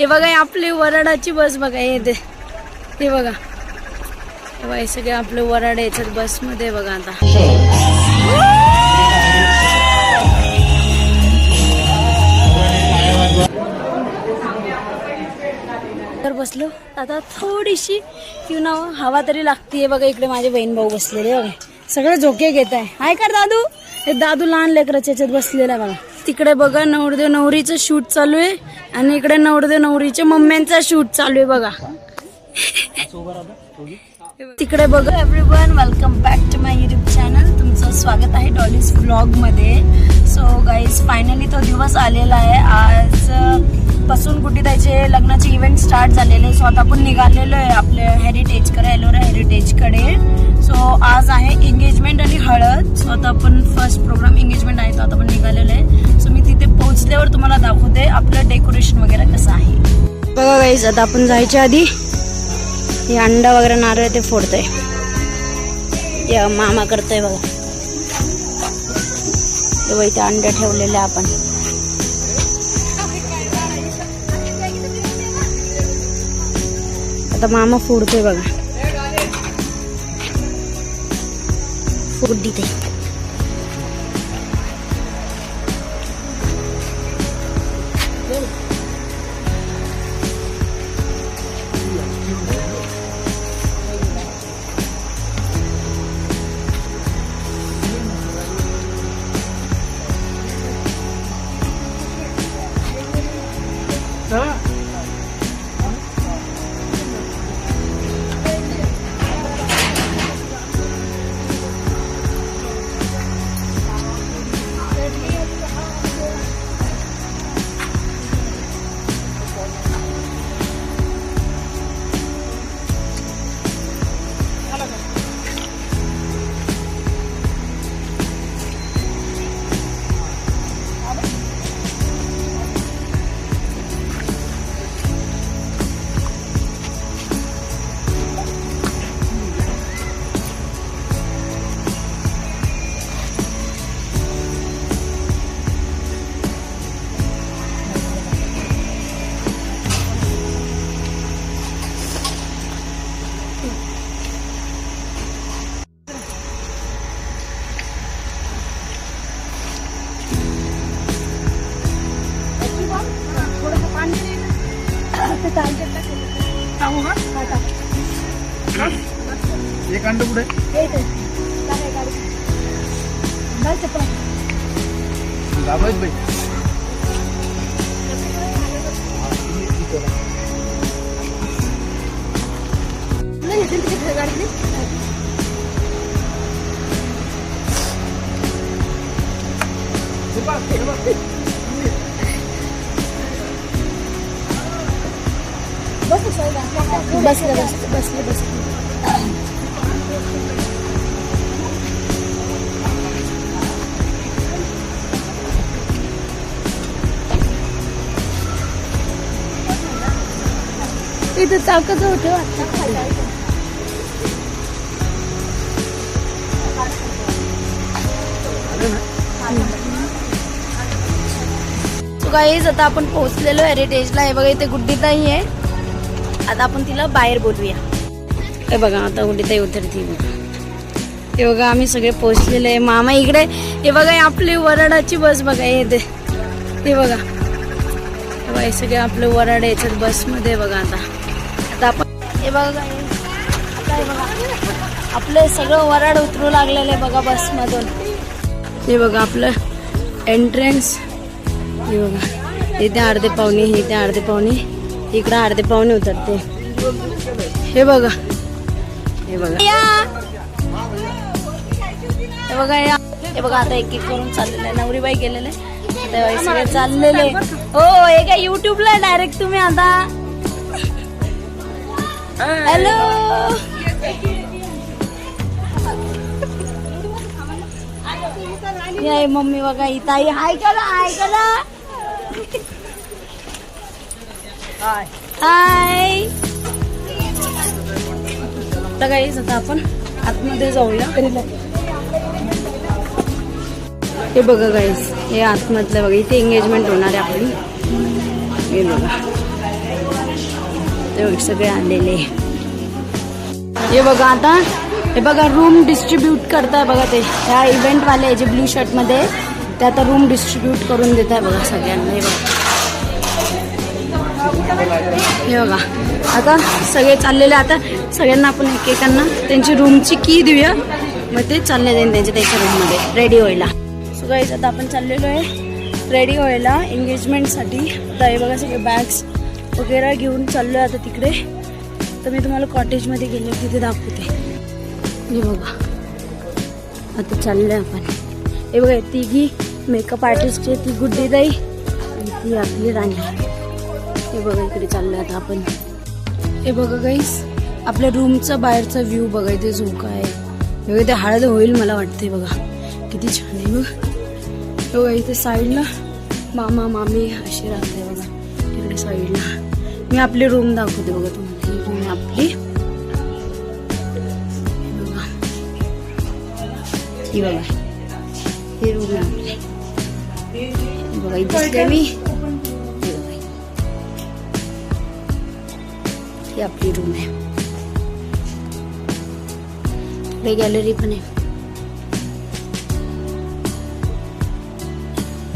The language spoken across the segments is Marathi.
हे बघा आपली वराडाची बस बघा येते, हे बघा हे सगळे आपले वराड याच्यात बसमध्ये बघा. आता तर बसलो आता थोडीशी ना हवा तरी लागतीये बघा. इकडे माझे बहीण भाऊ बसलेले बघा, सगळे झोके घेत आहे. हाय कर दादू, हे दादू लहान लेकराच्या याच्यात बसलेला बघा. तिकडे बघा नवरदेव नवरीचं शूट चालू आहे आणि इकडे नवरदेव नवरीच्या मम्म्यांचा शूट चालू आहे बघा. तिकडे बघा. Everyone, welcome back to my YouTube channel. तुमचं स्वागत आहे डॉलीज व्लॉग मध्ये. सो गाईज, फायनली तो दिवस आलेला आहे. आज पासून कुठे लग्नाचे इव्हेंट स्टार्ट झालेले. सो आता आपण निघालेलो आहे आपल्या हेरिटेजकडे, एलोरा हेरिटेजकडे. सो आज आहे एंगेजमेंट आणि हळद. सो आता आपण फर्स्ट प्रोग्राम एंगेजमेंट आहे, तो आता आपण निघालेलो आहे. सो मी तिथे पोहोचल्यावर तुम्हाला दाखवते आपलं डेकोरेशन वगैरे कसं आहे. बघा गाईज, आता आपण जायच्या आधी हे अंडा वगैरे नारळ ते फोडतोय, ते मामा करतोय बघा. तेव्हा इथे अंडे ठेवलेले आपण. आता मामा फोडतोय बघा, फोड ते. एक अंड कुठे दाबायच बाई. बसले. इथे चाकच होते गाईज. आता आपण पोहोचलेलो हेरिटेजला. हे बघा इथे गुड्डीताई आहे. आता आपण तिला बाहेर बोलूया. हे बघा आता गुड्डीताई उतरती बघा. हे बघा आम्ही सगळे पोहोचलेले आहे. मामा इकडे. हे बघा आपली वराडाची बस बघा येते, हे बघा. हे सगळे आपले वराड याच्यात बसमध्ये बघा. आता आपण हे बघा, आता हे बघा आपलं सगळं वराड उतरू लागलेलं आहे बघा बसमधून. हे बघा आपलं एंट्रन्स. हे बघा इथे अर्धे पावणे, इथे अर्धे पावणे, इकडं अर्धे पावणे उतरते. हे बघा, हे बघा, हे बघा या. हे बघा आता एक एक करून चाललेलं आहे. नवरीबाई गेलेले आहे, सगळे चाललेले. हो हे काय युट्यूबला डायरेक्ट तुम्ही आता. हॅलो, या मम्मी बघा ही ताई. हाय करा, हाय करा. हाय. आता गाईस आता आपण आतमध्ये जाऊया. हे बघा गाईस, हे आतमधलं बघा, इथे एंगेजमेंट होणार आहे आपली. हे बघा ते सगळे आलेले. हे बघा आता, हे बघा रूम डिस्ट्रीब्यूट करताय बघा ते ह्या इव्हेंटवाले जे ब्लू शर्टमध्ये ते आता रूम डिस्ट्रीब्यूट करून देत आहे बघा सगळ्यांना. हे बघा आता सगळे चाललेले. आता सगळ्यांना आपण एकेकांना त्यांची रूमची की देऊया, मग ते चालले जाईल त्यांच्या रूममध्ये रेडी व्हायला. सो गाईज आता आपण चाललेलो आहे रेडी व्हायला एंगेजमेंटसाठी. आता हे बघा सगळे बॅग्स वगैरे घेऊन चाललो आहे आता तिकडे. तर मी तुम्हाला कॉटेजमध्ये गेलो तिथे दाखवते. हे बघा आता चाललो आहे आपण. हे बघा तिघी मेकअप आर्टिस्ट आहे, ती गुड्डीताई आणि ती आपली राणी. हे बघा इकडे चाललो आता आपण. हे बघा गाईस आपल्या रूमचा बाहेरचा व्ह्यू बघा. इथे झोका आहे. हे बघा ते हळद होईल मला वाटते. बघा किती छान आहे बघ. हे बघा इथे साईडला मामा मामी अशी राहते बघा तिकडे साईडला. मी आपली रूम दाखवते बघा तुम्हाला. ही रूम आहे आपली. बघा ही बघा ही रूम आहे आपली. बघा इथे मी ही आपली रूम आहे. इकडे गॅलरी पण आहे.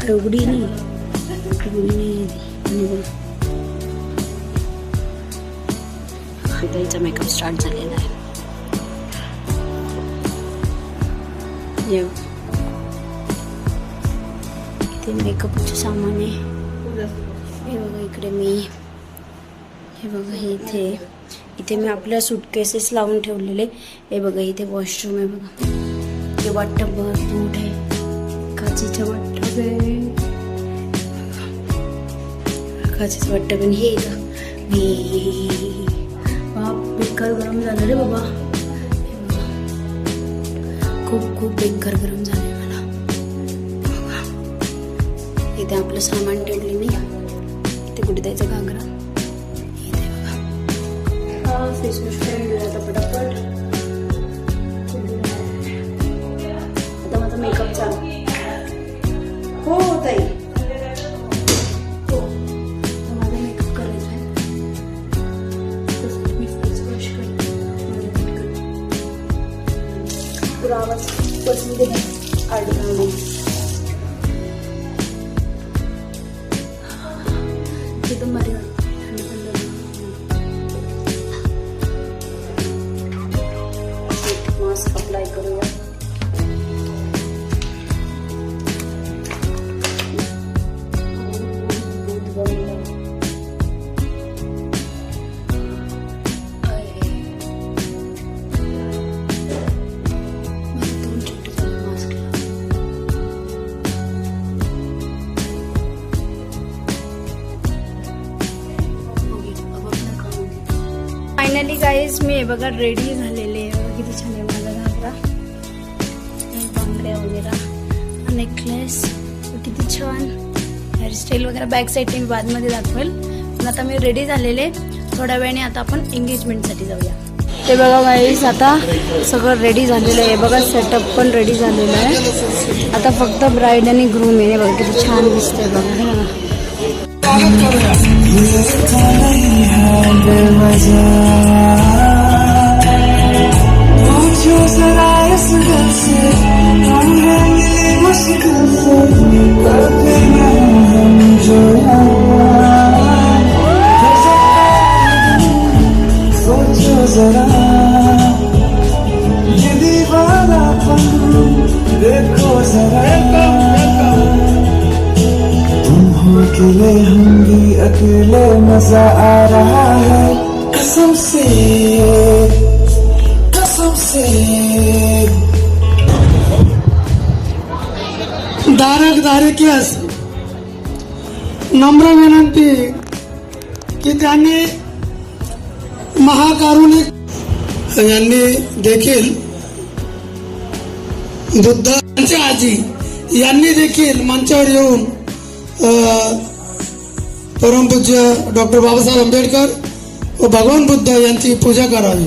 एवढी नाही हिचा मेकअप स्टार्ट झालेला आहे. इथे मेकअपचे सामान आहे. हे बघा इकडे मी. हे बघा हे इथे मी आपल्या सूटकेसेस लावून ठेवलेले. हे बघा इथे वॉशरूम आहे बघा. हे वाटप दूध आहे, काचेचं वाटप आहे, काचेचं वाटप. आणि हे इथं बाप बेकार गरम झालं रे बाबा. खूप बेकार गरम झालंय मला. इथे आपलं सामान ठेवले नाही. इथे कुठे जायचं घागरा. इथे बघा फेस वॉश करून दिला आता पटापट. आता माझा मेकअप चालू. हो ताई हो माझा मेकअप करायचा आहे. मी फेस वॉश करते. पुरा आवाज बसमध्ये अडकवणे. एकदम भारी मास्क अप्लाय करूया. फायनली गाईज मी हे बघा रेडी झालेले आहे. किती छान आहे माझा घागरा, बांगड्या वगैरे, नेकलेस किती छान. हेअरस्टाईल वगैरे बॅक साईड मी बादमध्ये दाखवेल. पण आता मी रेडी झालेले. थोड्या वेळाने आता आपण एंगेजमेंटसाठी जाऊया. ते बघा गाईज आता सगळं रेडी झालेलं आहे. बघा सेटअप पण रेडी झालेलं आहे. आता फक्त ब्राईड आणि ग्रूम आहे. बघा किती छान दिसतंय बघा. अकेले हम भी अकेले मजा आ रहा है कसम से दारक नम्र विनंती की त्यांनी महाकारुणिक यांनी देखील बुद्धांच्या आजी यांनी देखील मंचावर येऊन परमपूज्य डॉक्टर बाबासाहेब आंबेडकर व भगवान बुद्ध यांची पूजा करावी.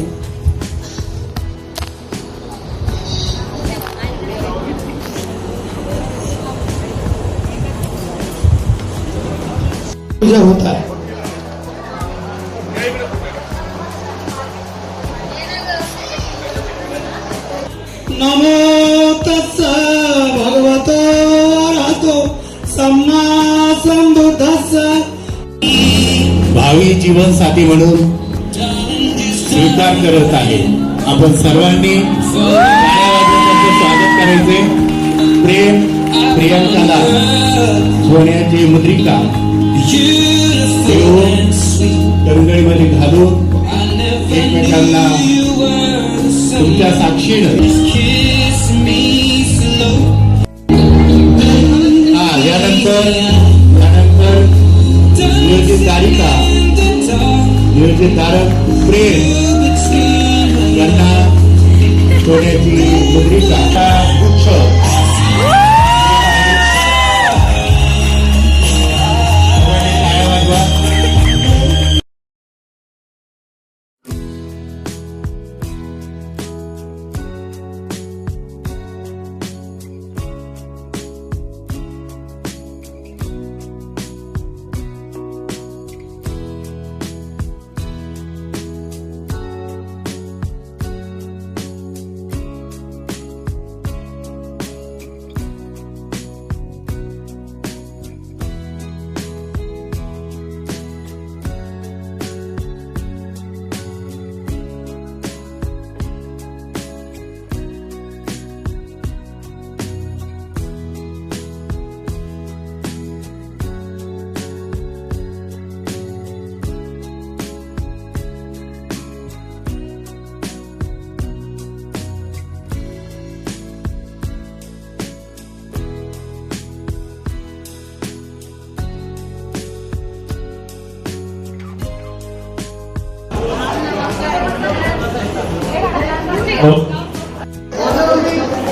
पूजा होत आहे. नमो तस्स भगवतो अरहतो सम्मा संबुद्धस्स. भावी जीवन साथी म्हणून स्वीकार करत आहे. आपण सर्वांनी टाळ्या वाजवून स्वागत करायचे. प्रेम प्रियंकाला सोन्याची मुद्रिका देऊन टंगळीमध्ये घालून एकमेकांना तुमच्या साक्षीनं यानंतर नियोजित तारिका नियोजित तारक प्रेम यांना सोन्याची मुद्रिका वृक्ष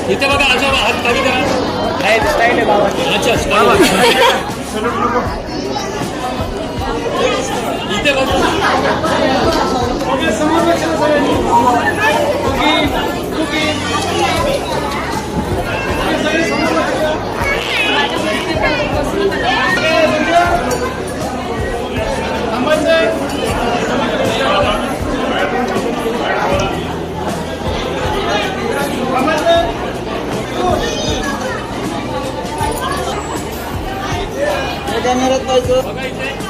इथे बघा आजोबा हात खाली करा. स्टाईल आहे बाबा. अच्छा इथे बघा.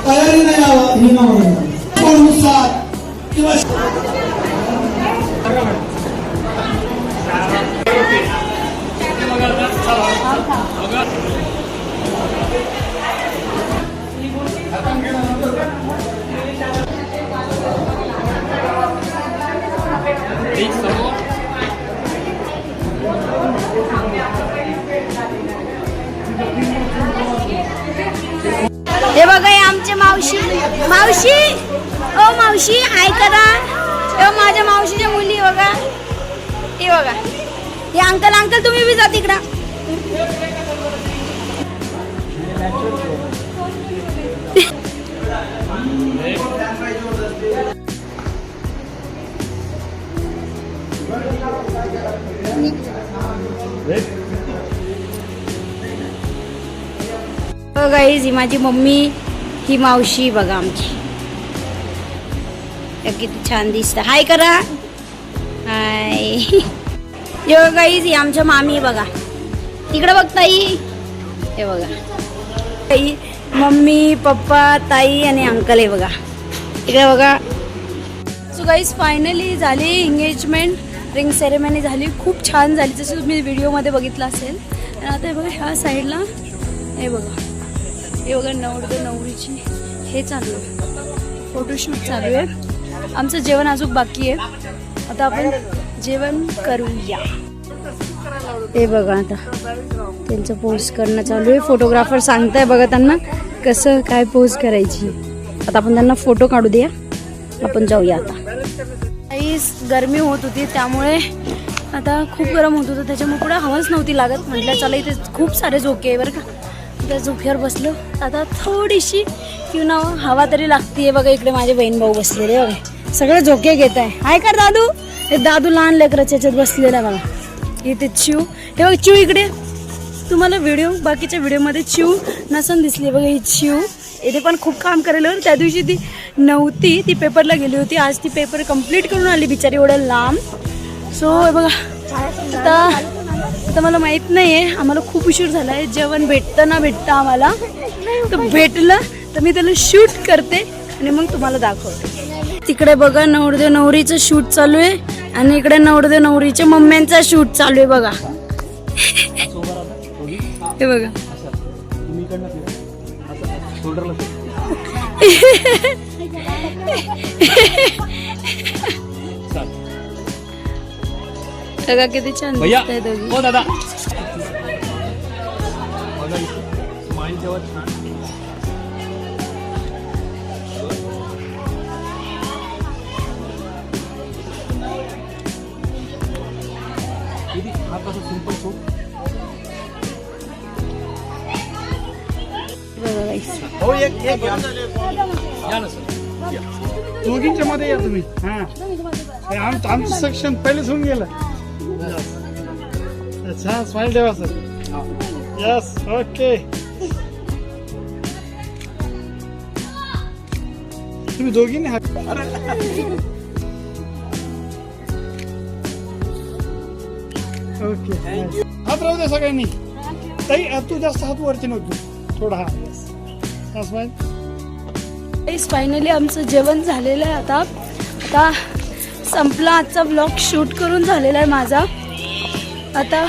तयारी नाही हवा पण उत्साह किंवा हे बघा हे आमचे मावशी मावशी ओ मावशी हाय करा. हे माझ्या मावशीच्या मुली बघा. हे बघा हे अंकल अंकल तुम्ही बी जा तिकडं. गाईज ही माझी मम्मी ही मावशी बघा आमची. किती छान दिसत. हाय करा. हाय. यो गाईज ही आमच्या मामी बघा. इकडे बघताई. हे बघा ताई मम्मी पप्पा ताई आणि अंकल आहे बघा. इकडे बघा. सो गाईज फायनली झाली एंगेजमेंट. रिंग सेरेमनी झाली. खूप छान झाली जसं तुम्ही व्हिडिओमध्ये बघितलं असेल. आणि आता हे बघा ह्या साईडला हे बघा हे बघा नवरदेव नवरीची हे चालू आहे. फोटोशूट चालू आहे. आमचं जेवण अजून बाकी आहे. आता आपण जेवण करूया. हे बघा आता त्यांचं पोज करणं चालू आहे. फोटोग्राफर सांगताय बघा त्यांना कसं काय पोज करायची. आता आपण त्यांना फोटो काढू द्या. आपण जाऊया आता. काहीच गरमी होत होती त्यामुळे आता खूप गरम होत होतं त्याच्यामुळे पुढे हवाच नव्हती लागत. म्हटलं चला इथे खूप सारे झोके आहे बरं का. त्या झोक्यावर बसलो. आता थोडीशी किंवा हवा तरी लागतीये. बघा इकडे माझे बहीण भाऊ बसलेले बघा सगळे झोके घेत आहे. हाय कर दादू. हे दादू लहान लेकराच्या ह्याच्यात बसलेला बघा. इथे चिव हे बघ चिव इकडे. तुम्हाला व्हिडिओ बाकीच्या व्हिडिओमध्ये चिव नसन दिसली बघा. ही चिव इथे पण खूप काम करेल. त्या दिवशी ती नव्हती, ती पेपरला गेली होती. आज ती पेपर कंप्लीट करून आली बिचारी एवढं लांब. सो हे बघा आता मला माहीत नाही आहे, आम्हाला खूप उशीर झाला आहे. जेवण भेटतं ना भेटतं आम्हाला, तर भेटलं तर मी त्याला शूट करते आणि मग तुम्हाला दाखवते. तिकडे बघा नवरदेव नवरीचं शूट चालू आहे आणि इकडे नवरदेव नवरीच्या मम्म्यांचा शूट चालू आहे बघा. हे बघा बघा किती छान भैया दिसताय दोघी. हो दादा स्माइल जेव्हा छान किती हा कसं सिंपल सूट बघा guys. हो एक एक घ्या. या ना सर. दोघींच्या मध्ये या तुम्ही. हा हे आमचं सेक्शन पहिलेच होऊन गेलं. अच्छा स्माइल ठेवा सर. Yes okay. तुम्ही दोघींनी हात ओके हात राहू दे सगळ्यांनी. ताई तू जास्त हात वरती नव्हतो थोडा. हा स्माइल. फायनली आमचं जेवण झालेलं आहे. आता संपला आजचा ब्लॉग शूट करून झालेला आहे माझा. आता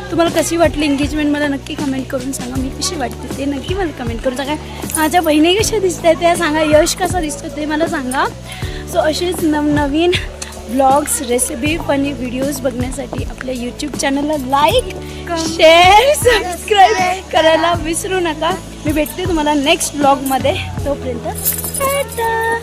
तुम्हाला कशी वाटली एंगेजमेंट मला नक्की कमेंट करून सांगा. मी कशी वाटते ते नक्की मला कमेंट करून सांगा. माझ्या बहिणी कशा दिसत आहेत त्या सांगा. यश कसा दिसतो ते मला सांगा. सो असेच नवनवीन ब्लॉग्स रेसिपी फनी व्हिडिओज बघण्यासाठी आपल्या यूट्यूब चॅनलला लाईक शेअर सबस्क्राईब करायला विसरू नका. मी भेटते तुम्हाला नेक्स्ट ब्लॉगमध्ये. तोपर्यंत टाटा.